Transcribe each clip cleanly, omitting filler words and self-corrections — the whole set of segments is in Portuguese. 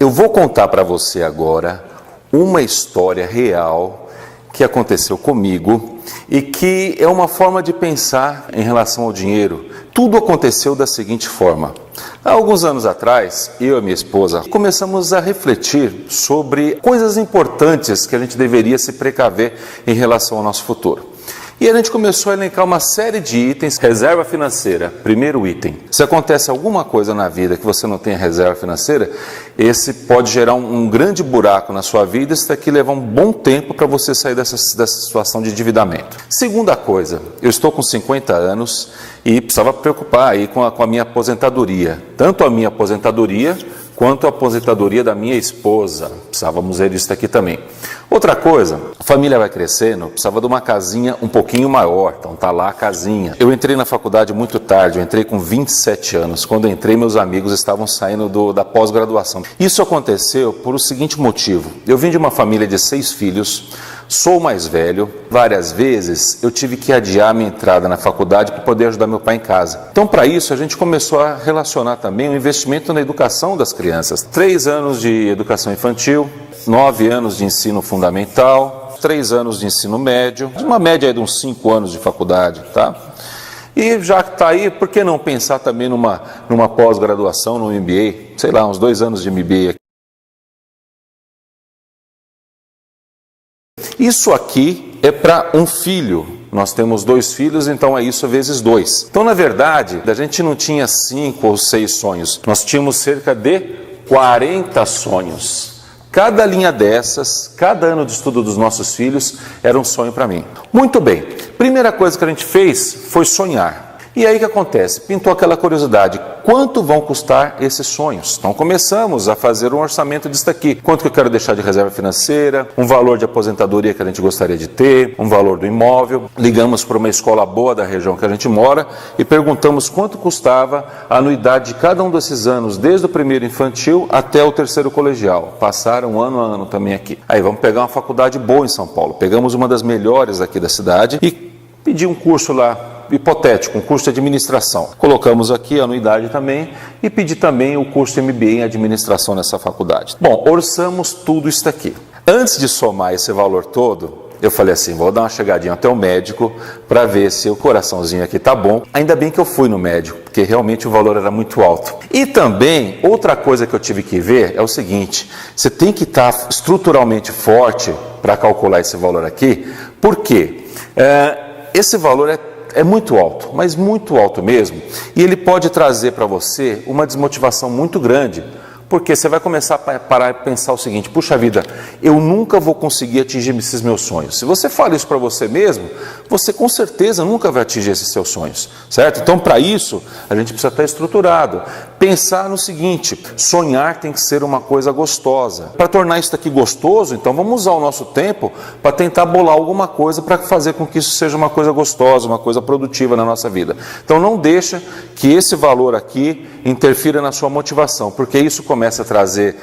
Eu vou contar para você agora uma história real que aconteceu comigo e que é uma forma de pensar em relação ao dinheiro. Tudo aconteceu da seguinte forma. Há alguns anos atrás, eu e minha esposa começamos a refletir sobre coisas importantes que a gente deveria se precaver em relação ao nosso futuro. E a gente começou a elencar uma série de itens. Reserva financeira, primeiro item. Se acontece alguma coisa na vida que você não tenha reserva financeira, esse pode gerar um grande buraco na sua vida. Isso daqui leva um bom tempo para você sair dessa situação de endividamento. Segunda coisa, eu estou com 50 anos e precisava preocupar aí com a minha aposentadoria. Tanto a minha aposentadoria quanto a aposentadoria da minha esposa. Precisávamos ver isso aqui também. Outra coisa, a família vai crescendo, precisava de uma casinha um pouquinho maior, então tá lá a casinha. Eu entrei na faculdade muito tarde, eu entrei com 27 anos. Quando eu entrei, meus amigos estavam saindo da pós-graduação. Isso aconteceu por o seguinte motivo. Eu vim de uma família de 6 filhos, sou o mais velho. Várias vezes eu tive que adiar minha entrada na faculdade para poder ajudar meu pai em casa. Então, para isso, a gente começou a relacionar também o investimento na educação das crianças. 3 anos de educação infantil, 9 anos de ensino fundamental, 3 anos de ensino médio, uma média de uns 5 anos de faculdade, tá? E já que está aí, por que não pensar também numa pós-graduação, no MBA, sei lá, uns 2 anos de MBA. Isso aqui é para um filho. Nós temos 2 filhos, então é isso vezes 2. Então, na verdade, a gente não tinha 5 ou 6 sonhos. Nós tínhamos cerca de 40 sonhos. Cada linha dessas, cada ano de estudo dos nossos filhos era um sonho para mim. Muito bem, primeira coisa que a gente fez foi sonhar. E aí o que acontece? Pintou aquela curiosidade, quanto vão custar esses sonhos? Então começamos a fazer um orçamento disso daqui. Quanto que eu quero deixar de reserva financeira, um valor de aposentadoria que a gente gostaria de ter, um valor do imóvel. Ligamos para uma escola boa da região que a gente mora e perguntamos quanto custava a anuidade de cada um desses anos, desde o primeiro infantil até o terceiro colegial. Passaram ano a ano também aqui. Aí vamos pegar uma faculdade boa em São Paulo. Pegamos uma das melhores aqui da cidade e pedi um curso lá, hipotético, um curso de administração. Colocamos aqui a anuidade também e pedi também o curso MBA em administração nessa faculdade. Bom, orçamos tudo isso daqui. Antes de somar esse valor todo, eu falei assim, vou dar uma chegadinha até o médico para ver se o coraçãozinho aqui tá bom. Ainda bem que eu fui no médico, porque realmente o valor era muito alto. E também, outra coisa que eu tive que ver é o seguinte, você tem que estar estruturalmente forte para calcular esse valor aqui, porque esse valor é muito alto, mas muito alto mesmo, e ele pode trazer para você uma desmotivação muito grande, porque você vai começar a parar e pensar o seguinte, puxa vida, eu nunca vou conseguir atingir esses meus sonhos. Se você fala isso para você mesmo, você com certeza nunca vai atingir esses seus sonhos, certo? Então, para isso, a gente precisa estar estruturado. Pensar no seguinte, sonhar tem que ser uma coisa gostosa. Para tornar isso aqui gostoso, então vamos usar o nosso tempo para tentar bolar alguma coisa para fazer com que isso seja uma coisa gostosa, uma coisa produtiva na nossa vida. Então não deixa que esse valor aqui interfira na sua motivação, porque isso começa a trazer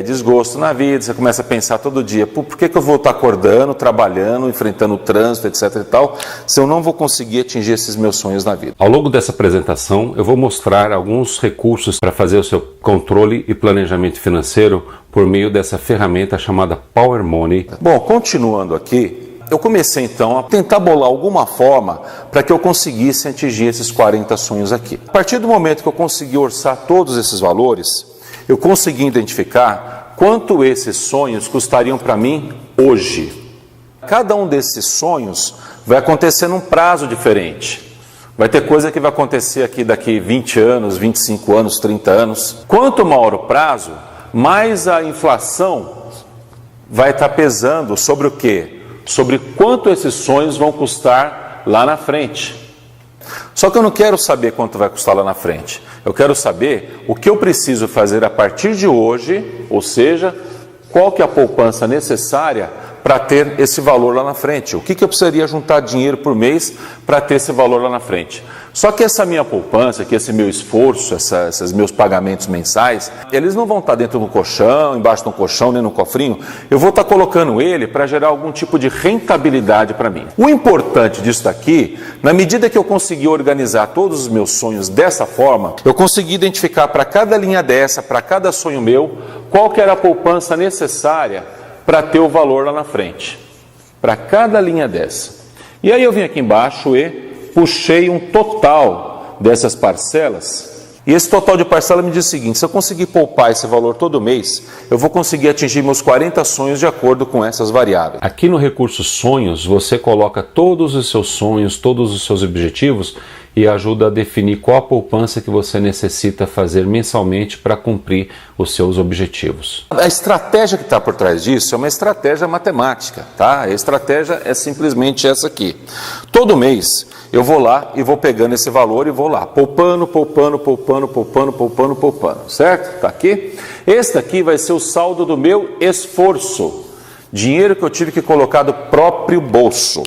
desgosto na vida, você começa a pensar todo dia, por que eu vou estar acordando, trabalhando, enfrentando o trânsito, etc e tal, se eu não vou conseguir atingir esses meus sonhos na vida. Ao longo dessa apresentação, eu vou mostrar alguns recursos para fazer o seu controle e planejamento financeiro por meio dessa ferramenta chamada Power Money. Bom, continuando aqui, eu comecei então a tentar bolar alguma forma para que eu conseguisse atingir esses 40 sonhos aqui. A partir do momento que eu consegui orçar todos esses valores, eu consegui identificar quanto esses sonhos custariam para mim hoje. Cada um desses sonhos vai acontecer num prazo diferente. Vai ter coisa que vai acontecer aqui daqui 20 anos, 25 anos, 30 anos. Quanto maior o prazo, mais a inflação vai estar pesando sobre o quê? Sobre quanto esses sonhos vão custar lá na frente. Só que eu não quero saber quanto vai custar lá na frente. Eu quero saber o que eu preciso fazer a partir de hoje, ou seja, qual que é a poupança necessária para ter esse valor lá na frente. O que eu precisaria juntar dinheiro por mês para ter esse valor lá na frente? Só que essa minha poupança, que esse meu esforço, esses meus pagamentos mensais, eles não vão estar dentro do colchão, embaixo do colchão, nem no cofrinho. Eu vou estar colocando ele para gerar algum tipo de rentabilidade para mim. O importante disso daqui, na medida que eu consegui organizar todos os meus sonhos dessa forma, eu consegui identificar para cada linha dessa, para cada sonho meu, qual que era a poupança necessária para ter o valor lá na frente. Para cada linha dessa. E aí eu vim aqui embaixo e puxei um total dessas parcelas, e esse total de parcela me diz o seguinte: se eu conseguir poupar esse valor todo mês, eu vou conseguir atingir meus 40 sonhos de acordo com essas variáveis. Aqui no recurso sonhos, você coloca todos os seus sonhos, todos os seus objetivos e ajuda a definir qual a poupança que você necessita fazer mensalmente para cumprir os seus objetivos. A estratégia que está por trás disso é uma estratégia matemática, tá? A estratégia é simplesmente essa aqui. Todo mês eu vou lá e vou pegando esse valor e vou lá, poupando, certo? Tá aqui. Esse daqui vai ser o saldo do meu esforço. Dinheiro que eu tive que colocar do próprio bolso.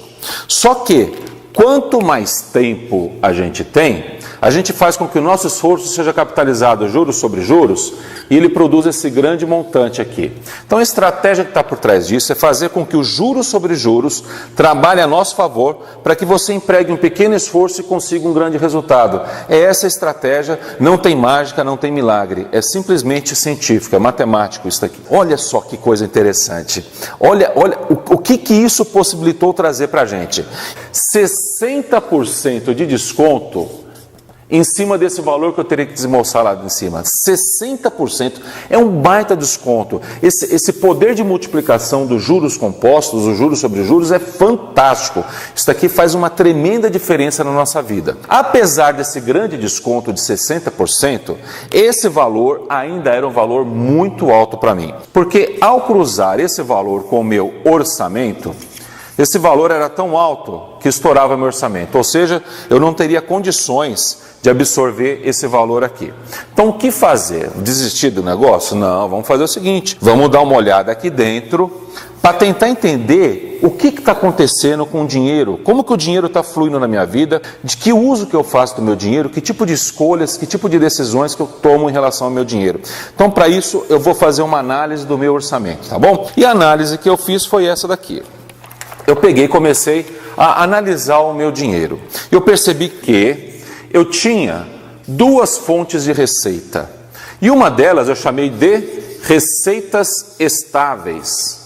Só que, quanto mais tempo a gente tem, a gente faz com que o nosso esforço seja capitalizado juros sobre juros e ele produz esse grande montante aqui. Então a estratégia que está por trás disso é fazer com que o juros sobre juros trabalhe a nosso favor para que você empregue um pequeno esforço e consiga um grande resultado. É essa a estratégia, não tem mágica, não tem milagre, é simplesmente científico, é matemático isso daqui. Olha só que coisa interessante, olha o que isso possibilitou trazer para a gente. 60% de desconto em cima desse valor que eu teria que desembolsar lá em cima. 60% é um baita desconto. Esse poder de multiplicação dos juros compostos, os juros sobre juros, é fantástico. Isso daqui faz uma tremenda diferença na nossa vida. Apesar desse grande desconto de 60%, esse valor ainda era um valor muito alto para mim. Porque ao cruzar esse valor com o meu orçamento, esse valor era tão alto que estourava meu orçamento. Ou seja, eu não teria condições de absorver esse valor aqui. Então, o que fazer? Desistir do negócio? Não, vamos fazer o seguinte, vamos dar uma olhada aqui dentro para tentar entender o que está acontecendo com o dinheiro, como que o dinheiro está fluindo na minha vida, de que uso que eu faço do meu dinheiro, que tipo de escolhas, que tipo de decisões que eu tomo em relação ao meu dinheiro. Então, para isso, eu vou fazer uma análise do meu orçamento, tá bom? E a análise que eu fiz foi essa daqui. Eu peguei e comecei a analisar o meu dinheiro. Eu percebi que eu tinha duas fontes de receita. E uma delas eu chamei de receitas estáveis,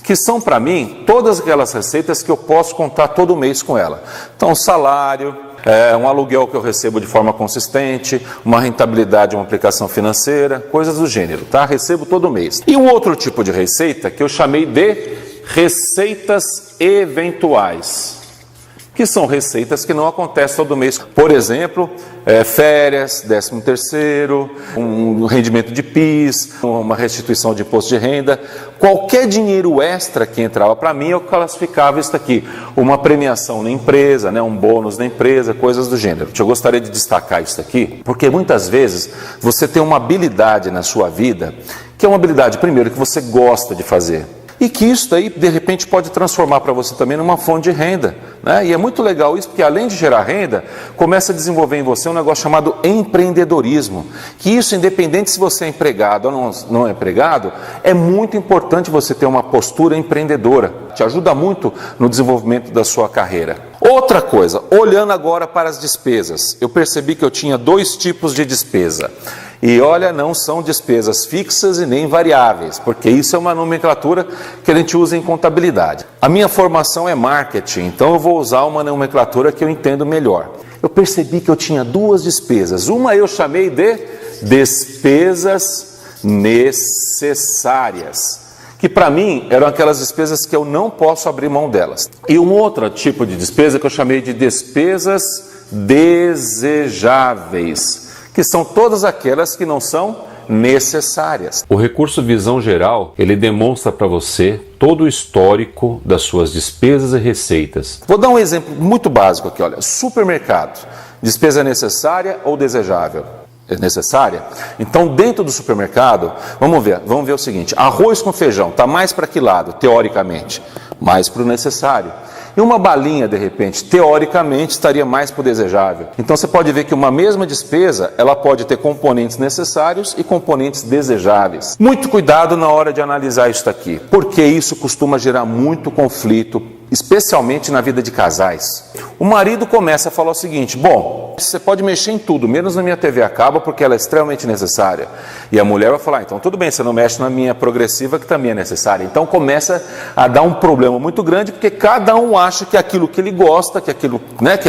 que são para mim todas aquelas receitas que eu posso contar todo mês com ela. Então, salário, um aluguel que eu recebo de forma consistente, uma rentabilidade, uma aplicação financeira, coisas do gênero, tá? Recebo todo mês. E um outro tipo de receita que eu chamei de receitas eventuais, que são receitas que não acontecem todo mês. Por exemplo, férias, 13º, um rendimento de PIS, uma restituição de imposto de renda. Qualquer dinheiro extra que entrava para mim, eu classificava isso aqui. Uma premiação na empresa, um bônus na empresa, coisas do gênero. Eu gostaria de destacar isso aqui, porque muitas vezes você tem uma habilidade na sua vida, que é uma habilidade, primeiro, que você gosta de fazer. E que isso aí, de repente, pode transformar para você também numa fonte de renda, né? E é muito legal isso, porque além de gerar renda, começa a desenvolver em você um negócio chamado empreendedorismo. Que isso, independente se você é empregado ou não é empregado, é muito importante você ter uma postura empreendedora. Te ajuda muito no desenvolvimento da sua carreira. Outra coisa, olhando agora para as despesas, eu percebi que eu tinha dois tipos de despesa. E olha, não são despesas fixas e nem variáveis, porque isso é uma nomenclatura que a gente usa em contabilidade. A minha formação é marketing, então eu vou usar uma nomenclatura que eu entendo melhor. Eu percebi que eu tinha duas despesas. Uma eu chamei de despesas necessárias, que para mim eram aquelas despesas que eu não posso abrir mão delas. E um outro tipo de despesa que eu chamei de despesas desejáveis, que são todas aquelas que não são necessárias. O recurso Visão Geral, ele demonstra para você todo o histórico das suas despesas e receitas. Vou dar um exemplo muito básico aqui, olha, supermercado, despesa necessária ou desejável? necessária. Então, dentro do supermercado, vamos ver o seguinte: arroz com feijão está mais para que lado, teoricamente? Mais para o necessário. E uma balinha, de repente, teoricamente, estaria mais para o desejável. Então você pode ver que uma mesma despesa, ela pode ter componentes necessários e componentes desejáveis. Muito cuidado na hora de analisar isso aqui, porque isso costuma gerar muito conflito, especialmente na vida de casais. O marido começa a falar o seguinte: bom, você pode mexer em tudo, menos na minha TV a cabo, porque ela é extremamente necessária. E a mulher vai falar: então tudo bem, você não mexe na minha progressiva, que também é necessária. Então começa a dar um problema muito grande, porque cada um acha que aquilo que ele gosta, que aquilo, né, que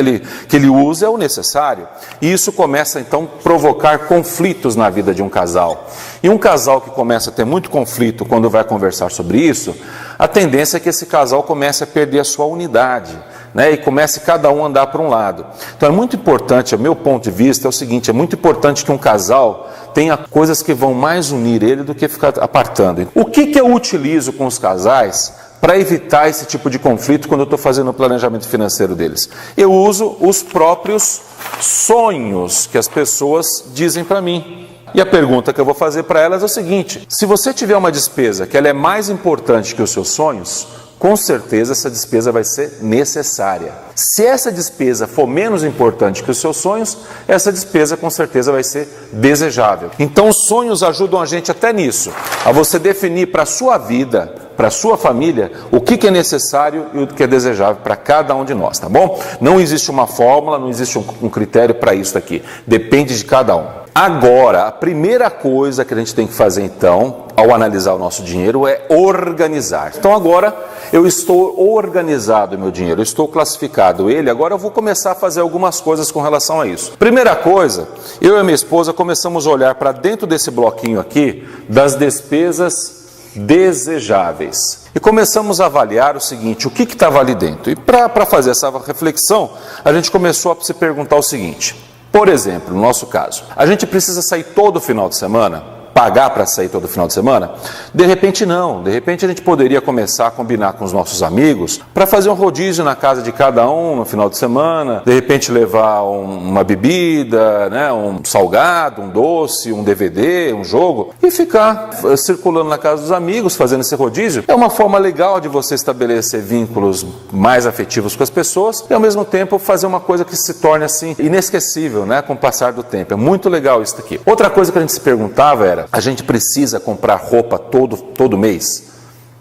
ele usa é o necessário. E isso começa então a provocar conflitos na vida de um casal. E um casal que começa a ter muito conflito quando vai conversar sobre isso, a tendência é que esse casal comece a perder a sua unidade, né, e comece cada um a andar para um lado. Então é muito importante, ao meu ponto de vista, é o seguinte: é muito importante que um casal tenha coisas que vão mais unir ele do que ficar apartando. O que eu utilizo com os casais para evitar esse tipo de conflito quando eu estou fazendo o planejamento financeiro deles? Eu uso os próprios sonhos que as pessoas dizem para mim. E a pergunta que eu vou fazer para elas é o seguinte: se você tiver uma despesa que ela é mais importante que os seus sonhos, com certeza essa despesa vai ser necessária. Se essa despesa for menos importante que os seus sonhos, essa despesa com certeza vai ser desejável. Então os sonhos ajudam a gente até nisso, a você definir para a sua vida, para a sua família, o que é necessário e o que é desejável para cada um de nós, tá bom? Não existe uma fórmula, não existe um critério para isso aqui, depende de cada um. Agora, a primeira coisa que a gente tem que fazer então, ao analisar o nosso dinheiro, é organizar. Então agora eu estou organizado o meu dinheiro, eu estou classificado ele, agora eu vou começar a fazer algumas coisas com relação a isso. Primeira coisa, eu e a minha esposa começamos a olhar para dentro desse bloquinho aqui, das despesas desejáveis. E começamos a avaliar o seguinte: o que estava ali dentro? E para fazer essa reflexão, a gente começou a se perguntar o seguinte: por exemplo, no nosso caso, a gente precisa sair todo final de semana? Pagar para sair todo final de semana? De repente não, de repente a gente poderia começar a combinar com os nossos amigos para fazer um rodízio na casa de cada um no final de semana, de repente levar uma bebida, né, um salgado, um doce, um DVD, um jogo, e ficar circulando na casa dos amigos, fazendo esse rodízio. É uma forma legal de você estabelecer vínculos mais afetivos com as pessoas e ao mesmo tempo fazer uma coisa que se torne assim inesquecível, né, com o passar do tempo. É muito legal isso daqui. Outra coisa que a gente se perguntava era: a gente precisa comprar roupa todo mês?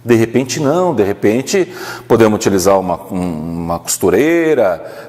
De repente não, de repente podemos utilizar uma costureira,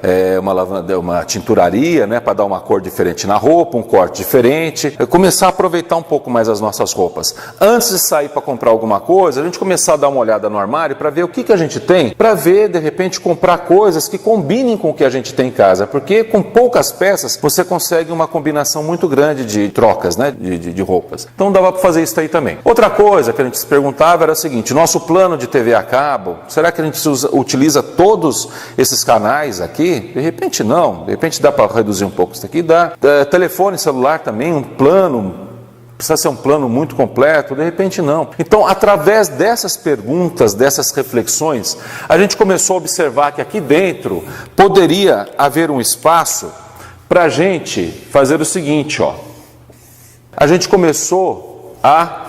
uma tinturaria, né, para dar uma cor diferente na roupa, um corte diferente, começar a aproveitar um pouco mais as nossas roupas. Antes de sair para comprar alguma coisa, a gente começar a dar uma olhada no armário para ver o que a gente tem, para ver, de repente, comprar coisas que combinem com o que a gente tem em casa, porque com poucas peças você consegue uma combinação muito grande de trocas, né, de roupas. Então dava para fazer isso aí também. Outra coisa que a gente se perguntava era o seguinte: nosso plano de TV a cabo, será que a gente utiliza todos esses canais aqui? De repente não, de repente dá para reduzir um pouco isso aqui, dá. Telefone celular também, um plano, precisa ser um plano muito completo? De repente não. Então, através dessas perguntas, dessas reflexões, a gente começou a observar que aqui dentro poderia haver um espaço para a gente fazer o seguinte, ó. A gente começou a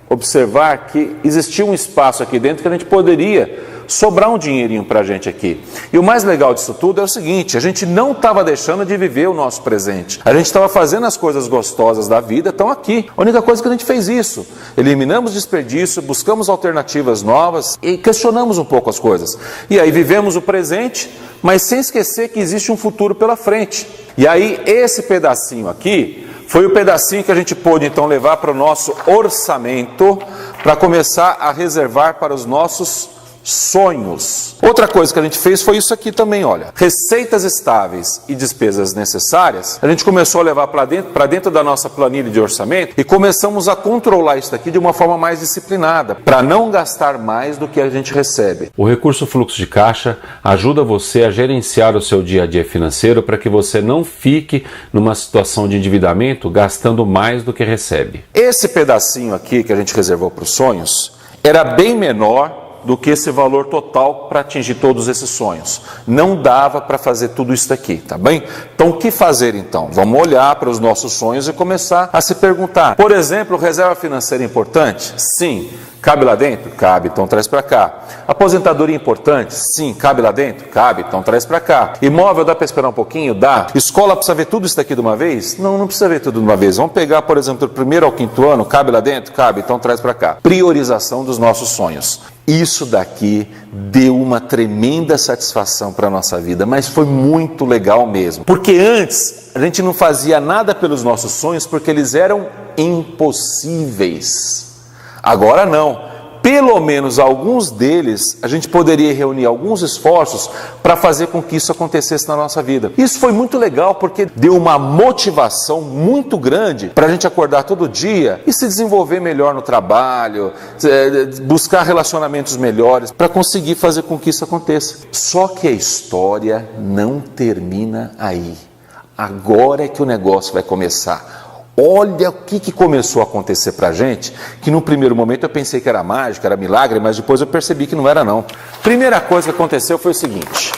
observar que existia um espaço aqui dentro que a gente poderia sobrar um dinheirinho para a gente aqui. E o mais legal disso tudo é o seguinte: a gente não estava deixando de viver o nosso presente. A gente estava fazendo as coisas gostosas da vida, estão aqui. A única coisa que a gente fez isso: eliminamos desperdício, buscamos alternativas novas e questionamos um pouco as coisas. E aí vivemos o presente, mas sem esquecer que existe um futuro pela frente. E aí esse pedacinho aqui foi o pedacinho que a gente pôde então levar para o nosso orçamento, para começar a reservar para os nossos sonhos. Outra coisa que a gente fez foi isso aqui também, olha. Receitas estáveis e despesas necessárias, a gente começou a levar para dentro da nossa planilha de orçamento e começamos a controlar isso daqui de uma forma mais disciplinada, para não gastar mais do que a gente recebe. O recurso fluxo de caixa ajuda você a gerenciar o seu dia a dia financeiro para que você não fique numa situação de endividamento gastando mais do que recebe. Esse pedacinho aqui que a gente reservou para os sonhos era bem menor do que esse valor total para atingir todos esses sonhos. Não dava para fazer tudo isso daqui, tá bem? Então Então, o que fazer então? Vamos olhar para os nossos sonhos e começar a se perguntar. Por exemplo, reserva financeira é importante? Sim. Cabe lá dentro? Cabe, então traz para cá. Aposentadoria importante? Sim. Cabe lá dentro? Cabe, então traz para cá. Imóvel dá para esperar um pouquinho? Dá. Escola precisa ver tudo isso daqui de uma vez? Não, não precisa ver tudo de uma vez. Vamos pegar, por exemplo, do primeiro ao quinto ano, cabe lá dentro? Cabe, então traz para cá. Priorização dos nossos sonhos. Isso daqui deu uma tremenda satisfação para a nossa vida, mas foi muito legal mesmo. Porque antes a gente não fazia nada pelos nossos sonhos porque eles eram impossíveis. Agora não. Pelo menos alguns deles, a gente poderia reunir alguns esforços para fazer com que isso acontecesse na nossa vida. Isso foi muito legal porque deu uma motivação muito grande para a gente acordar todo dia e se desenvolver melhor no trabalho, buscar relacionamentos melhores para conseguir fazer com que isso aconteça. Só que a história não termina aí. Agora é que o negócio vai começar. Olha o que começou a acontecer pra gente, que no primeiro momento eu pensei que era mágica, era milagre, mas depois eu percebi que não era não. Primeira coisa que aconteceu foi o seguinte: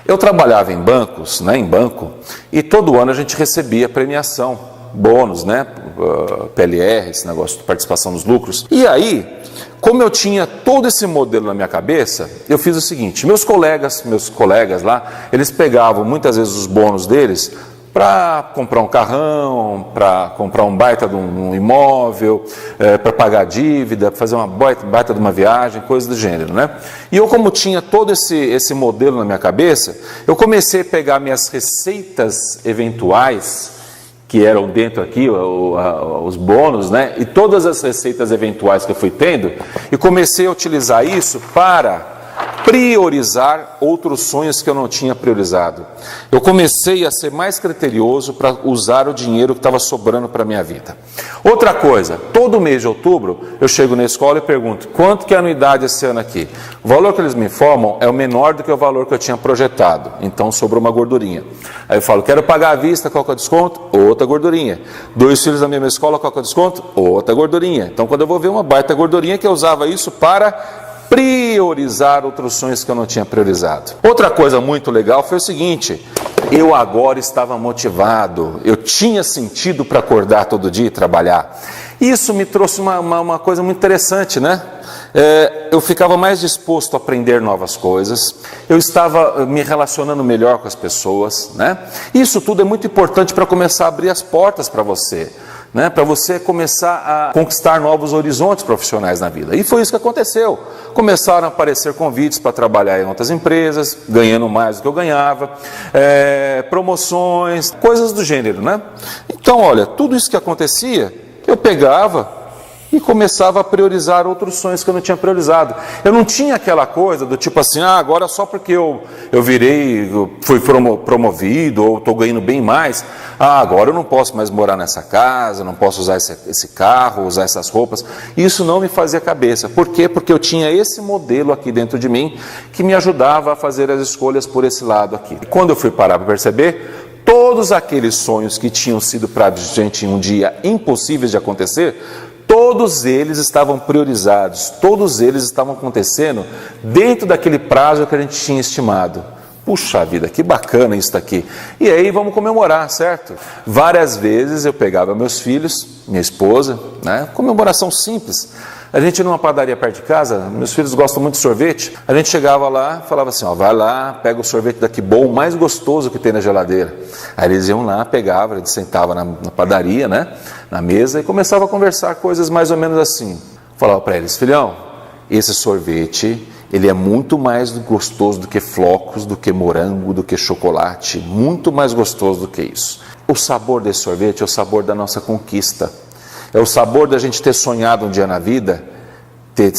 eu trabalhava em bancos, em banco, e todo ano a gente recebia premiação, bônus, PLR, esse negócio de participação nos lucros. E aí, como eu tinha todo esse modelo na minha cabeça, eu fiz o seguinte: meus colegas lá, eles pegavam muitas vezes os bônus deles para comprar um carrão, para comprar um baita de um imóvel, para pagar dívida, fazer uma baita de uma viagem, coisa do gênero, E eu, como tinha todo esse modelo na minha cabeça, eu comecei a pegar minhas receitas eventuais, que eram dentro aqui, os bônus, e todas as receitas eventuais que eu fui tendo, e comecei a utilizar isso para priorizar outros sonhos que eu não tinha priorizado. Eu comecei a ser mais criterioso para usar o dinheiro que estava sobrando para a minha vida. Outra coisa, todo mês de outubro eu chego na escola e pergunto: quanto que é a anuidade esse ano aqui? O valor que eles me informam é o menor do que o valor que eu tinha projetado, então sobrou uma gordurinha. Aí eu falo: quero pagar à vista, qual que é o desconto? Outra gordurinha. 2 filhos da mesma escola, qual que é o desconto? Outra gordurinha. Então quando eu vou ver uma baita gordurinha, que eu usava isso para priorizar outros sonhos que eu não tinha priorizado. Outra coisa muito legal foi o seguinte: eu agora estava motivado, eu tinha sentido para acordar todo dia e trabalhar. Isso me trouxe uma coisa muito interessante, eu ficava mais disposto a aprender novas coisas, eu estava me relacionando melhor com as pessoas, Isso tudo é muito importante para começar a abrir as portas para você. Para você começar a conquistar novos horizontes profissionais na vida. E foi isso que aconteceu. Começaram a aparecer convites para trabalhar em outras empresas, ganhando mais do que eu ganhava, promoções, coisas do gênero, Então, olha, tudo isso que acontecia, eu pegava e começava a priorizar outros sonhos que eu não tinha priorizado. Eu não tinha aquela coisa do tipo assim: agora só porque eu fui promovido ou estou ganhando bem mais, agora eu não posso mais morar nessa casa, não posso usar esse carro, usar essas roupas. Isso não me fazia cabeça. Por quê? Porque eu tinha esse modelo aqui dentro de mim que me ajudava a fazer as escolhas por esse lado aqui. E quando eu fui parar para perceber, todos aqueles sonhos que tinham sido para a gente um dia impossíveis de acontecer, todos eles estavam priorizados, todos eles estavam acontecendo dentro daquele prazo que a gente tinha estimado. Puxa vida, que bacana isso daqui. E aí vamos comemorar, certo? Várias vezes eu pegava meus filhos, minha esposa, comemoração simples. A gente numa padaria perto de casa, meus filhos gostam muito de sorvete, a gente chegava lá, falava assim: vai lá, pega o sorvete daqui bom, o mais gostoso que tem na geladeira. Aí eles iam lá, pegavam, eles sentavam na padaria, na mesa, e começavam a conversar coisas mais ou menos assim. Falava para eles: filhão, esse sorvete, ele é muito mais gostoso do que flocos, do que morango, do que chocolate, muito mais gostoso do que isso. O sabor desse sorvete é o sabor da nossa conquista. É o sabor da gente ter sonhado um dia na vida, ter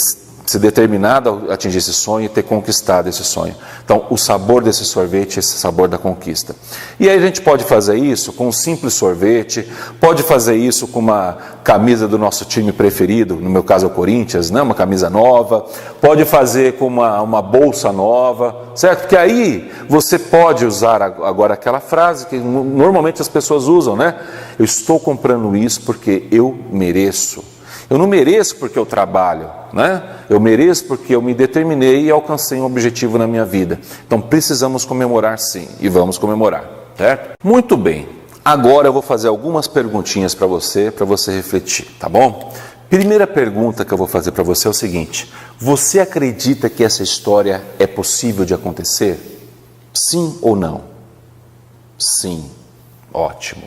se determinado a atingir esse sonho e ter conquistado esse sonho. Então, o sabor desse sorvete é esse sabor da conquista. E aí a gente pode fazer isso com um simples sorvete, pode fazer isso com uma camisa do nosso time preferido, no meu caso é o Corinthians, uma camisa nova, pode fazer com uma bolsa nova, certo? Porque aí você pode usar agora aquela frase que normalmente as pessoas usam, Eu estou comprando isso porque eu mereço. Eu não mereço porque eu trabalho, Eu mereço porque eu me determinei e alcancei um objetivo na minha vida. Então precisamos comemorar sim, e vamos comemorar. certo? Muito bem, agora eu vou fazer algumas perguntinhas para você refletir, tá bom? Primeira pergunta que eu vou fazer para você é o seguinte: você acredita que essa história é possível de acontecer? Sim ou não? Sim, ótimo.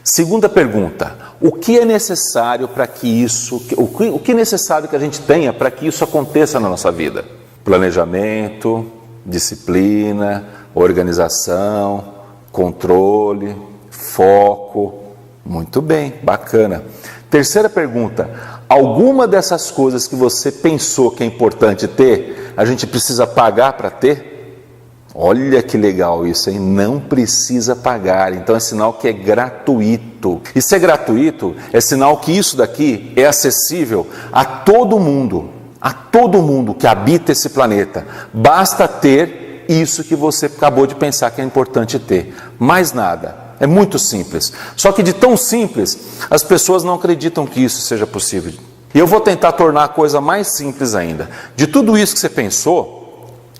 Segunda pergunta: o que é necessário para que isso, o que é necessário que a gente tenha para que isso aconteça na nossa vida? Planejamento, disciplina, organização, controle, foco. Muito bem, bacana. Terceira pergunta: alguma dessas coisas que você pensou que é importante ter, a gente precisa pagar para ter? Olha que legal isso, hein? Não precisa pagar, então é sinal que é gratuito. E se é gratuito, é sinal que isso daqui é acessível a todo mundo que habita esse planeta. Basta ter isso que você acabou de pensar que é importante ter. Mais nada. É muito simples. Só que de tão simples, as pessoas não acreditam que isso seja possível. E eu vou tentar tornar a coisa mais simples ainda. De tudo isso que você pensou,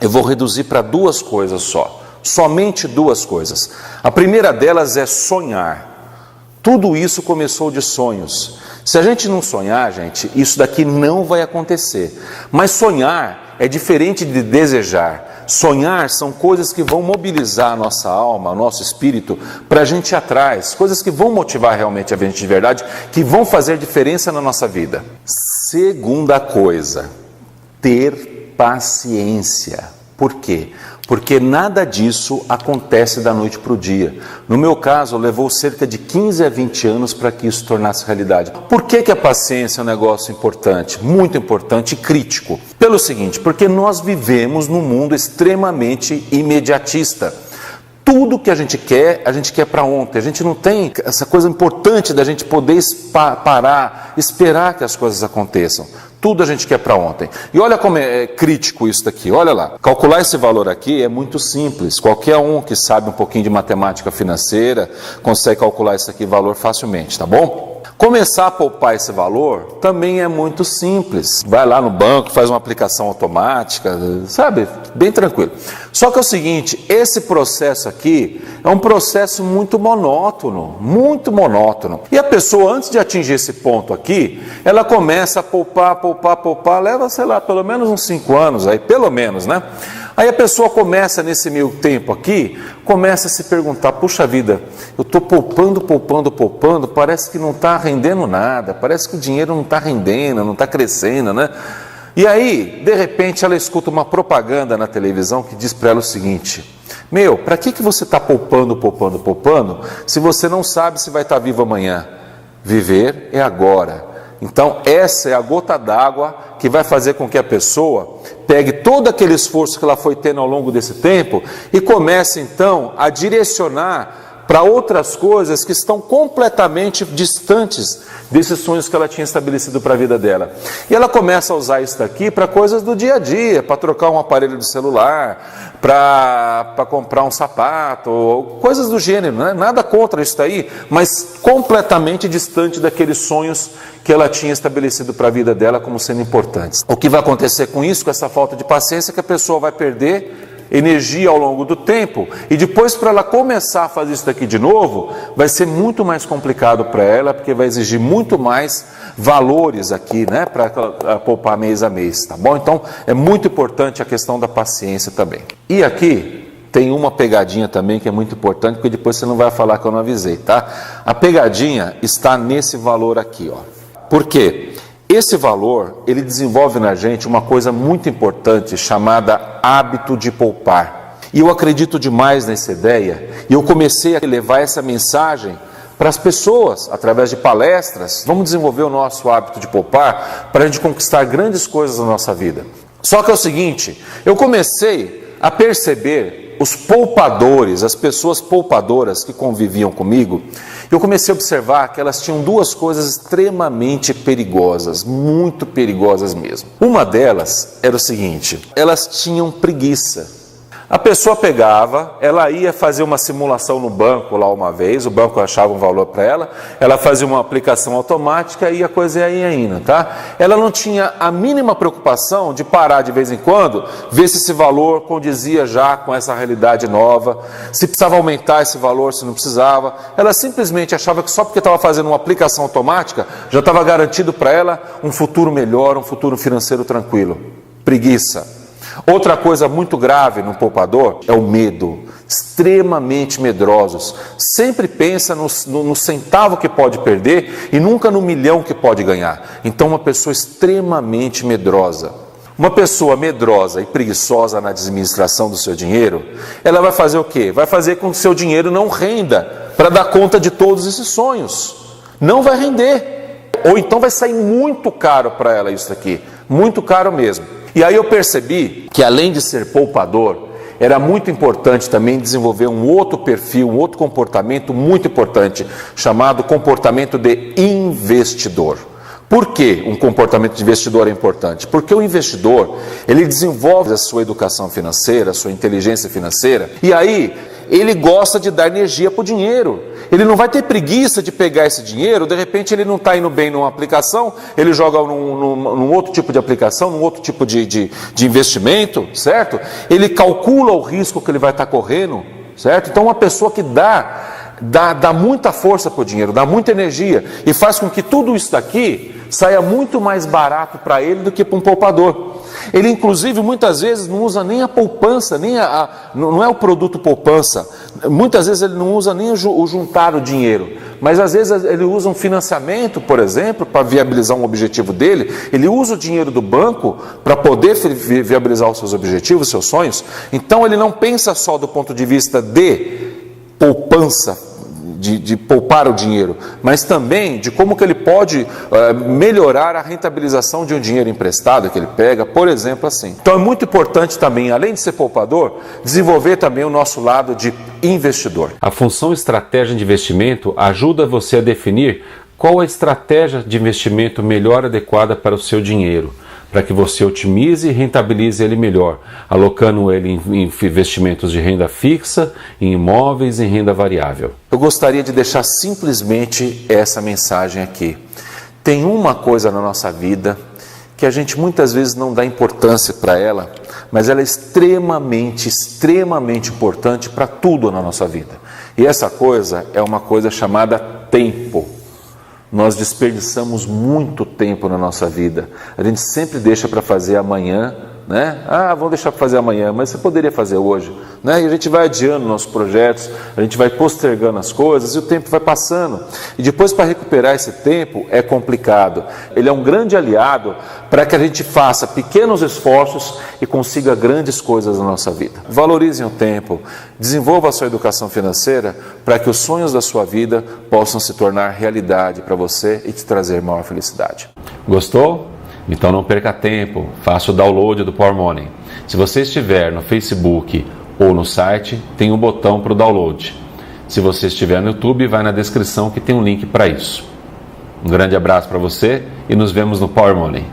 eu vou reduzir para duas coisas só. Somente duas coisas. A primeira delas é sonhar. Tudo isso começou de sonhos. Se a gente não sonhar, gente, isso daqui não vai acontecer. Mas sonhar é diferente de desejar. Sonhar são coisas que vão mobilizar a nossa alma, o nosso espírito, para a gente ir atrás. Coisas que vão motivar realmente a gente de verdade, que vão fazer diferença na nossa vida. Segunda coisa, ter paciência. Por quê? Porque nada disso acontece da noite para o dia. No meu caso, levou cerca de 15 a 20 anos para que isso tornasse realidade. Por que a paciência é um negócio importante? Muito importante e crítico. Pelo seguinte, porque nós vivemos num mundo extremamente imediatista. Tudo que a gente quer para ontem. A gente não tem essa coisa importante da gente poder parar, esperar que as coisas aconteçam. Tudo a gente quer para ontem. E olha como é crítico isso daqui, olha lá. Calcular esse valor aqui é muito simples. Qualquer um que sabe um pouquinho de matemática financeira consegue calcular esse aqui valor facilmente, tá bom? Começar a poupar esse valor também é muito simples. Vai lá no banco, faz uma aplicação automática, sabe? Bem tranquilo. Só que é o seguinte, esse processo aqui é um processo muito monótono. E a pessoa, antes de atingir esse ponto aqui, ela começa a poupar, leva, sei lá, pelo menos uns 5 anos aí, pelo menos, né? Aí a pessoa começa nesse meio tempo aqui, começa a se perguntar, puxa vida, eu estou poupando, parece que não está rendendo nada, parece que o dinheiro não está rendendo, não está crescendo, né? E aí, de repente, ela escuta uma propaganda na televisão que diz para ela o seguinte: meu, para que você está poupando, se você não sabe se vai estar vivo amanhã? Viver é agora. Então essa é a gota d'água que vai fazer com que a pessoa pegue todo aquele esforço que ela foi tendo ao longo desse tempo e comece então a direcionar para outras coisas que estão completamente distantes desses sonhos que ela tinha estabelecido para a vida dela. E ela começa a usar isso daqui para coisas do dia a dia, para trocar um aparelho de celular, para comprar um sapato, coisas do gênero, né? Nada contra isso daí, mas completamente distante daqueles sonhos que ela tinha estabelecido para a vida dela como sendo importantes. O que vai acontecer com isso, com essa falta de paciência, é que a pessoa vai perder energia ao longo do tempo, e depois para ela começar a fazer isso daqui de novo, vai ser muito mais complicado para ela, porque vai exigir muito mais valores aqui, né, para poupar mês a mês, tá bom? Então é muito importante a questão da paciência também. E aqui tem uma pegadinha também que é muito importante, porque depois você não vai falar que eu não avisei, tá? A pegadinha está nesse valor aqui, ó. Por quê? Esse valor, ele desenvolve na gente uma coisa muito importante chamada hábito de poupar. E eu acredito demais nessa ideia, e eu comecei a levar essa mensagem para as pessoas, através de palestras. Vamos desenvolver o nosso hábito de poupar para a gente conquistar grandes coisas na nossa vida. Só que é o seguinte, eu comecei a perceber os poupadores, as pessoas poupadoras que conviviam comigo, eu comecei a observar que elas tinham duas coisas extremamente perigosas, muito perigosas mesmo. Uma delas era o seguinte: elas tinham preguiça. A pessoa pegava, ela ia fazer uma simulação no banco lá uma vez, o banco achava um valor para ela fazia uma aplicação automática e a coisa ia indo, tá? Ela não tinha a mínima preocupação de parar de vez em quando, ver se esse valor condizia já com essa realidade nova, se precisava aumentar esse valor, se não precisava. Ela simplesmente achava que só porque estava fazendo uma aplicação automática, já estava garantido para ela um futuro melhor, um futuro financeiro tranquilo. Preguiça. Outra coisa muito grave no poupador é o medo, extremamente medrosos. Sempre pensa no centavo que pode perder e nunca no milhão que pode ganhar. Então uma pessoa extremamente medrosa. Uma pessoa medrosa e preguiçosa na administração do seu dinheiro, ela vai fazer o quê? Vai fazer com que o seu dinheiro não renda para dar conta de todos esses sonhos. Não vai render. Ou então vai sair muito caro para ela isso aqui, muito caro mesmo. E aí eu percebi que além de ser poupador, era muito importante também desenvolver um outro perfil, um outro comportamento muito importante, chamado comportamento de investidor. Por que um comportamento de investidor é importante? Porque o investidor, ele desenvolve a sua educação financeira, a sua inteligência financeira, e aí ele gosta de dar energia para o dinheiro. Ele não vai ter preguiça de pegar esse dinheiro, de repente ele não está indo bem numa aplicação, ele joga num outro tipo de aplicação, num outro tipo de investimento, certo? Ele calcula o risco que ele vai estar correndo, certo? Então uma pessoa que dá muita força para o dinheiro, dá muita energia e faz com que tudo isso daqui saia muito mais barato para ele do que para um poupador. Ele inclusive muitas vezes não usa nem a poupança, não é o produto poupança, muitas vezes ele não usa nem o juntar o dinheiro, mas às vezes ele usa um financiamento, por exemplo, para viabilizar um objetivo dele, ele usa o dinheiro do banco para poder viabilizar os seus objetivos, os seus sonhos. Então ele não pensa só do ponto de vista de poupança, de poupar o dinheiro, mas também de como que ele pode melhorar a rentabilização de um dinheiro emprestado que ele pega, por exemplo, assim. Então é muito importante também, além de ser poupador, desenvolver também o nosso lado de investidor. A função estratégia de investimento ajuda você a definir qual a estratégia de investimento melhor adequada para o seu dinheiro, para que você otimize e rentabilize ele melhor, alocando ele em investimentos de renda fixa, em imóveis e em renda variável. Eu gostaria de deixar simplesmente essa mensagem aqui. Tem uma coisa na nossa vida que a gente muitas vezes não dá importância para ela, mas ela é extremamente importante para tudo na nossa vida. E essa coisa é uma coisa chamada tempo. Nós desperdiçamos muito tempo na nossa vida. A gente sempre deixa para fazer amanhã, né? Vamos deixar para fazer amanhã, mas você poderia fazer hoje, né? E a gente vai adiando nossos projetos, a gente vai postergando as coisas e o tempo vai passando. E depois, para recuperar esse tempo é complicado. Ele é um grande aliado para que a gente faça pequenos esforços e consiga grandes coisas na nossa vida. Valorizem o tempo, desenvolva a sua educação financeira para que os sonhos da sua vida possam se tornar realidade para você e te trazer maior felicidade. Gostou? Então não perca tempo, faça o download do Power Money. Se você estiver no Facebook ou no site, tem um botão para o download. Se você estiver no YouTube, vai na descrição que tem um link para isso. Um grande abraço para você e nos vemos no Power Money.